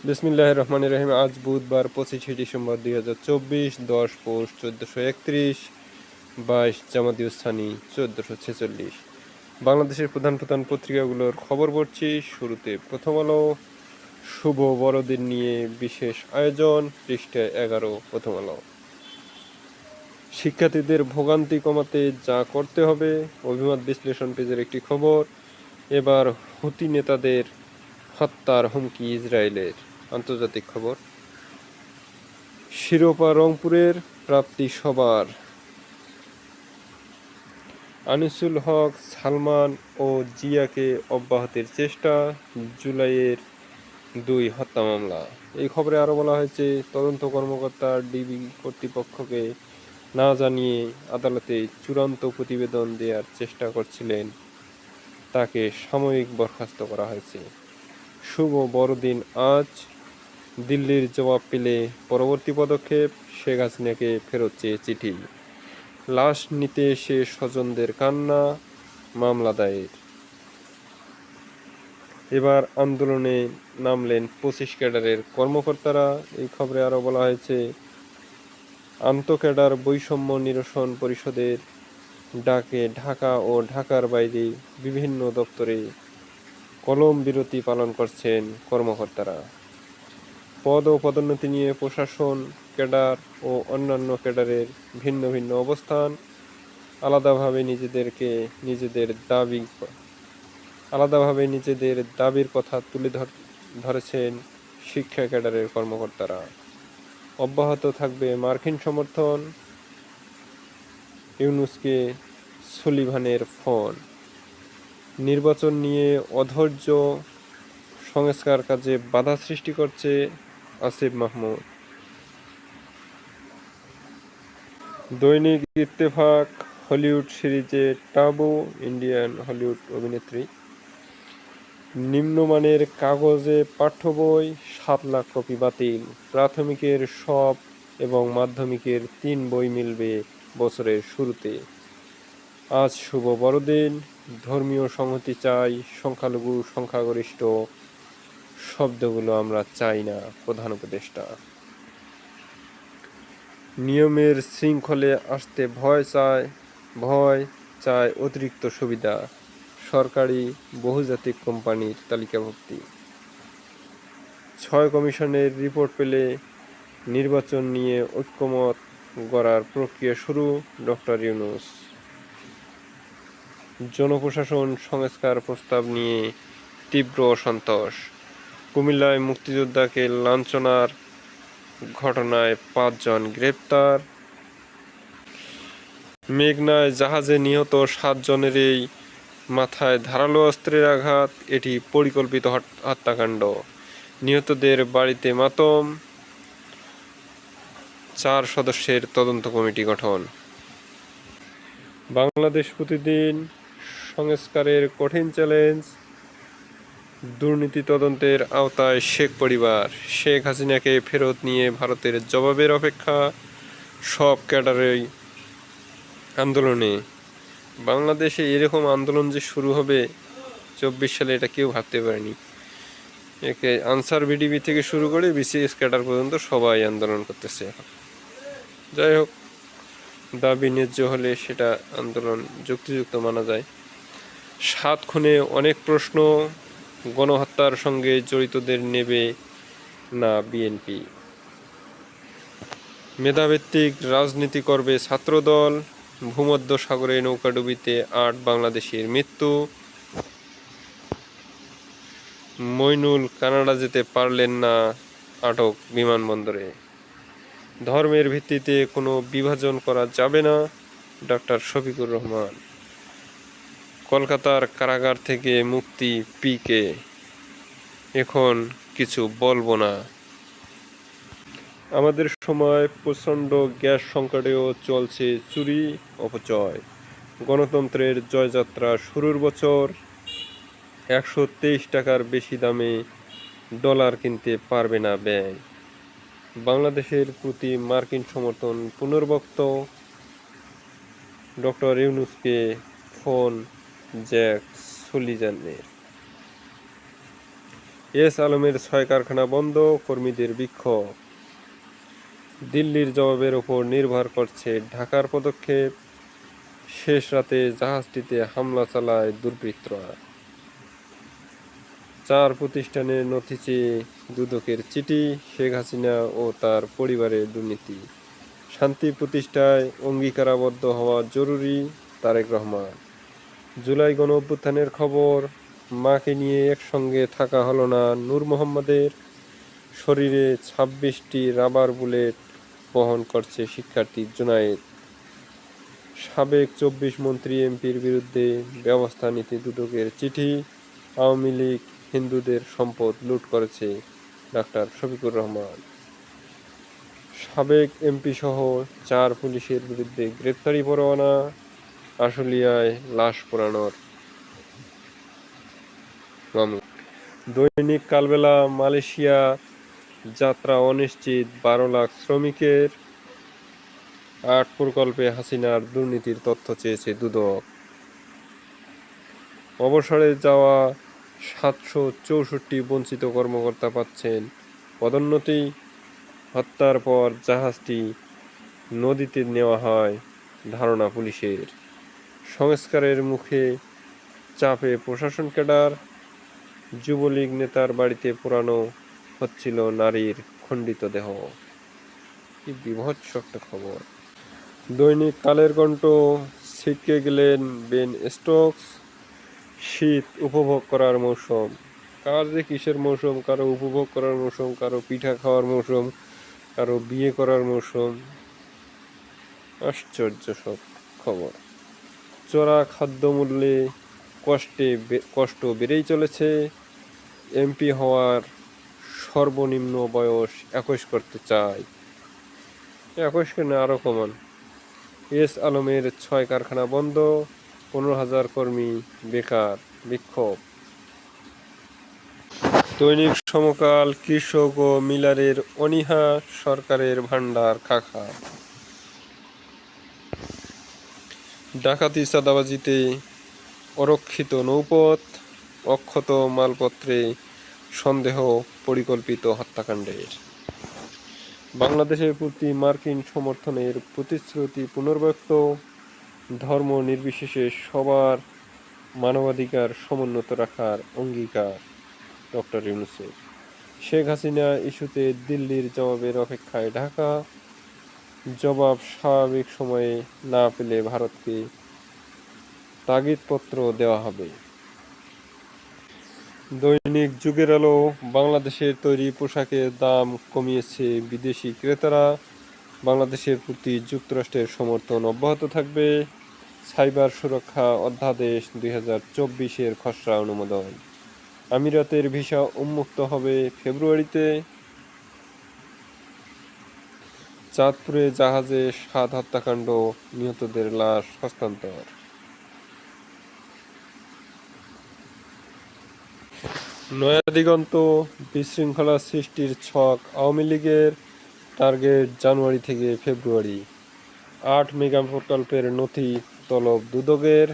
বিসমিল্লাহির রহমানির রহিম। আজ বুধবার 25 ডিসেম্বর 2024, 10 পৌষ 1431, 22 জামাদিউস-সানি 1446। বাংলাদেশের প্রধান প্রধান পত্রিকাগুলোর খবর পড়ছি। শুরুতে প্রথম আলো। শুভ বড়দিন নিয়ে বিশেষ আয়োজন, পৃষ্ঠা 11 প্রথম আলো। শিক্ষার্থীদের ভোগান্তি কমাতে যা করতে হবে, অভিমত বিশ্লেষণ পেজের একটি খবর। এবার হুতি নেতাদের হত্যার হুমকি ইসরায়েলের, আন্তর্জাতিক খবর। শিরোপা রংপুরের, প্রাপ্তি সবার। আনিসুল হক, সালমান ও জিয়াকে অব্যাহতির চেষ্টা, জুলাইয়ের 2 হত্যা মামলা। এই খবরে আরও বলা হয়েছে, তদন্ত কর্মকর্তা ডিবি কর্তৃপক্ষকে না জানিয়ে আদালতে চূড়ান্ত প্রতিবেদন দেওয়ার চেষ্টা করছিলেন, তাকে সাময়িক বরখাস্ত করা হয়েছে। শুভ বড়দিন আজ, দিল্লির জবাব পেলে পরবর্তী পদক্ষেপ, শেখ হাসিনাকে ফেরত চেয়ে চিঠি। লাশ নিতে এসে স্বজনদের কান্না, মামলা দায়ের। এবার আন্দোলনে নামলেন 25 ক্যাডারের কর্মকর্তারা। এই খবরে আরও বলা হয়েছে, আন্তঃক্যাডার বৈষম্য নিরসন পরিষদের ডাকে ঢাকা ও ঢাকার বাইরে বিভিন্ন দপ্তরে কলম বিরতি পালন করছেন কর্মকর্তারা। পদ ও পদোন্নতি নিয়ে প্রশাসন, ক্যাডার ও অন্যান্য ক্যাডারের ভিন্ন ভিন্ন অবস্থান। আলাদাভাবে নিজেদের দাবির কথা তুলে ধরেছেন শিক্ষা ক্যাডারের কর্মকর্তারা। অব্যাহত থাকবে মার্কিন সমর্থন, ইউনূসকে সুলিভানের ফোন। নির্বাচন নিয়ে অধৈর্য, সংস্কার কাজে বাধা সৃষ্টি করছে আসিফ মাহমুদ। দৈনিক ইত্তেফাক, হলিউড সিরিজে টাবু, ইন্ডিয়ান হলিউড অভিনেত্রী। নিম্নমানের কাগজে পাঠ্য বই, 7 লাখ কপি বাতিল। প্রাথমিকের সব এবং মাধ্যমিকের 3 বই মিলবে বছরের শুরুতে। আজ শুভ বড়দিন, ধর্মীয় সংহতি চাই, সংখ্যালঘু সংখ্যাগরিষ্ঠ শব্দগুলো আমরা চাই না, প্রধান উপদেষ্টা। নিয়মের শৃঙ্খলে আসতে ভয় চায় অতিরিক্ত সুবিধা, সরকারি বহুজাতিক কোম্পানির তালিকাভুক্তি। 6 কমিশনের রিপোর্ট পেলে নির্বাচন নিয়ে ঐক্যমত গড়ার প্রক্রিয়া শুরু, ডক্টর ইউনূস। জনপ্রশাসন সংস্কার প্রস্তাব নিয়ে তীব্র অসন্তোষ। কুমিল্লায় মুক্তিযোদ্ধাকে লাঞ্ছনার ঘটনায় 5 জন গ্রেপ্তার। মেঘনায় জাহাজে নিহত 7 জনেরই মাথায় ধারালো অস্ত্রের আঘাত, এটি পরিকল্পিত হত্যাকাণ্ড। নিহতদের বাড়িতে মাতম, 4 সদস্যের তদন্ত কমিটি গঠন। বাংলাদেশ প্রতিদিন, সংস্কারের কঠিন চ্যালেঞ্জ, দুর্নীতি তদন্তের আওতায় শেখ পরিবার। শেখ হাসিনাকে ফেরত নিয়ে ভারতের জবাবের অপেক্ষা, সব ক্যাডারেই আন্দোলনে। বাংলাদেশে এরকম আন্দোলন যে শুরু হবে 24 সালে, এটা কেউ ভাবতে পারেনি। একে আনসার ভিডিপি থেকে শুরু করে বিসিএস ক্যাডার পর্যন্ত সবাই আন্দোলন করতেছে এখন। যাই হোক, দাবি ন্যায্য হলে সেটা আন্দোলন যুক্তিযুক্ত মানা যায়। 7 খুনে অনেক প্রশ্ন, গণহত্যার সঙ্গে জড়িতদের নেবে না বিএনপি। মেধাভিত্তিক রাজনীতি করবে ছাত্রদল। ভূমধ্য সাগরে নৌকাডুবিতে 8 বাংলাদেশির মৃত্যু। মইনুল কানাডা যেতে পারলেন না, আটক বিমানবন্দরে। ধর্মের ভিত্তিতে কোনো বিভাজন করা যাবে না, ডক্টর শফিকুর রহমান। কলকাতার কারাগার থেকে মুক্তি পিকে, এখন কিছু বলবো না। আমাদের সময় প্রচণ্ড গ্যাস সংকটেও চলছে চুরি অপচয়। গণতন্ত্রের জয়যাত্রা শুরুর বছর, 123 টাকার বেশি দামে ডলার কিনতে পারবে না ব্যাংক। বাংলাদেশের প্রতি মার্কিন সমর্থন পুনর্ব্যক্ত, ডক্টর ইউনূসকে ফোন জ্যাক সুলিভানের। এস আলমের 6 কারখানা বন্ধ, কর্মীদের বিক্ষোভ। দিল্লির জবাবের ওপর নির্ভর করছে ঢাকার পদক্ষেপ। শেষ রাতে জাহাজটিতে হামলা চালায় দুর্বৃত্তরা। 4 প্রতিষ্ঠানের নথি চেয়ে দুদকের চিঠি। শেখ হাসিনা ও তার পরিবারের দুর্নীতি। শান্তি প্রতিষ্ঠায় অঙ্গীকারাবদ্ধ হওয়া জরুরি। তারেক রহমান। জুলাই গণ অভ্যুত্থানের খবর। মাকে নিয়ে একসঙ্গে থাকা হলো না নূর মোহাম্মদের। শরীরে 26টি রাবার বুলেট বহন করছে শিক্ষার্থী জুনায়েদ। সাবেক 24 মন্ত্রী এমপির বিরুদ্ধে ব্যবস্থা নিতে দুদকের চিঠি। আওয়ামী লীগ হিন্দুদের সম্পদ লুট করেছে ডাক্তার শফিকুর রহমান। সাবেক এমপি সহ 4 পুলিশের বিরুদ্ধে গ্রেপ্তারি পরোয়ানা। আশুলিয়ায় লাশ পোড়ানোর মামলা। দৈনিক কালবেলা। মালয়েশিয়া যাত্রা অনিশ্চিত 12 লাখ শ্রমিকের। 8 প্রকল্পে হাসিনার দুর্নীতির তথ্য চেয়েছে দুদক। অবসরে যাওয়া 764 বঞ্চিত কর্মকর্তা পাচ্ছেন পদোন্নতি। হত্যার পর জাহাজটি নদীতে নেওয়া হয় ধারণা পুলিশের। সংস্কারের মুখে চাপে প্রশাসন ক্যাডার। যুবলীগ নেতার বাড়িতে পোড়ানো হচ্ছিল নারীর খণ্ডিত দেহ। কি বীভৎস একটা খবর। দৈনিক কালের কণ্ঠ। ছিটকে গেলেন বেন স্টোকস। শীত উপভোগ করার মৌসুম। কার যে কিসের মৌসুম, কারো উপভোগ করার মৌসুম, কারো পিঠা খাওয়ার মৌসুম, কারো বিয়ে করার মৌসুম। আশ্চর্য সব খবর। চড়া খাদ্যমূল্যে কষ্ট বেড়েই চলেছে। এমপি হওয়ার সর্বনিম্ন বয়স 21 করতে চায়। 21 কেন, আরও কমান। এস আলমের 6 কারখানা বন্ধ, 15,000 কর্মী বেকার, বিক্ষোভ। দৈনিক সমকাল। কৃষক ও মিলারের অনীহা, সরকারের ভান্ডার খাখা। ডাকাতি চাঁদাবাজিতে অরক্ষিত নৌপথ। অক্ষত মালপত্রে সন্দেহ পরিকল্পিত হত্যাকাণ্ডের। বাংলাদেশের প্রতি মার্কিন সমর্থনের প্রতিশ্রুতি পুনর্ব্যক্ত। ধর্ম নির্বিশেষে সবার মানবাধিকার সমুন্নত রাখার অঙ্গীকার ডক্টর ইউনূসের। শেখ হাসিনা ইস্যুতে দিল্লির জবাবের অপেক্ষায় ঢাকা। জবাব স্বাভাবিক সময়ে না পেলে ভারতকে তাগিদপত্র দেওয়া হবে। দৈনিক যুগের আলো। বাংলাদেশের তৈরি পোশাকের দাম কমিয়েছে বিদেশি ক্রেতারা। বাংলাদেশের প্রতি যুক্তরাষ্ট্রের সমর্থন অব্যাহত থাকবে। সাইবার সুরক্ষা অধ্যাদেশ 2024-এর খসড়া অনুমোদন। আমিরাতের ভিসা উন্মুক্ত হবে ফেব্রুয়ারিতে। চাঁদপুরে জাহাজে 7 হত্যাকাণ্ড, নিহতদের লাশ হস্তান্তর। নয়া দিগন্ত। বিশৃঙ্খলা সৃষ্টির ছক আওয়ামী লীগের। টার্গেট জানুয়ারি থেকে ফেব্রুয়ারি। 8 মেগা প্রকল্পের নথি তলব দুদকের।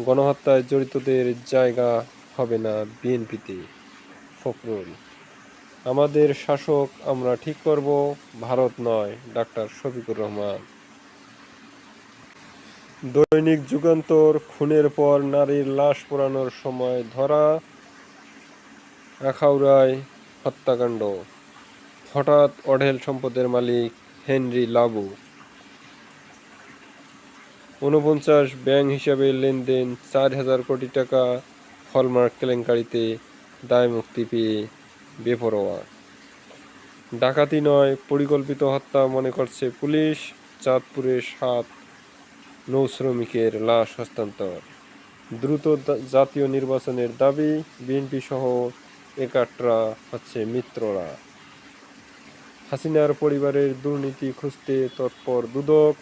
গণহত্যায় জড়িতদের জায়গা হবে না বিএনপিতে, ফখরুল। আমাদের শাসক আমরা ঠিক করব, ভারত নয়, ডাক্তার শফিকুর রহমান। দৈনিক যুগান্তর। খুনের পর নারীর লাশ পোড়ানোর সময় ধরা। আখাউড়ায় হত্যাকাণ্ড। হঠাৎ অঢেল সম্পদের মালিক হেনরি লাবু। 49 ব্যাংক হিসাবে লেনদেন 4,000 কোটি টাকা। হলমার্ক কেলেঙ্কারিতে দায়মুক্তি পেয়ে বেপরোয়া। ডাকাতি নয়, পরিকল্পিত হত্যা মনে করছে পুলিশ। চাঁদপুরে 7 নৌশ্রমিকের লাশ হস্তান্তর। দ্রুত জাতীয় নির্বাচনের দাবি। বিএনপি সহ একাট্রা হচ্ছে মিত্ররা। হাসিনার পরিবারের দুর্নীতি খুঁজতে তৎপর দুদক।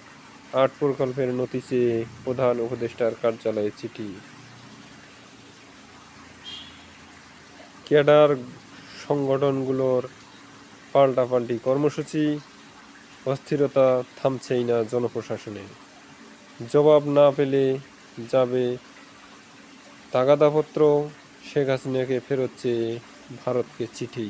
8 প্রকল্পের নথি চেয়ে প্রধান উপদেষ্টার কার্যালয়ে চিঠি। ক্যাডার সংগঠনগুলোর পাল্টাপাল্টি কর্মসূচি। অস্থিরতা থামছেই না জনপ্রশাসনে। জবাব না পেলে যাবে তাগাদাপত্র। শেখ হাসিনাকে ফেরত চেয়ে ভারতকে চিঠি।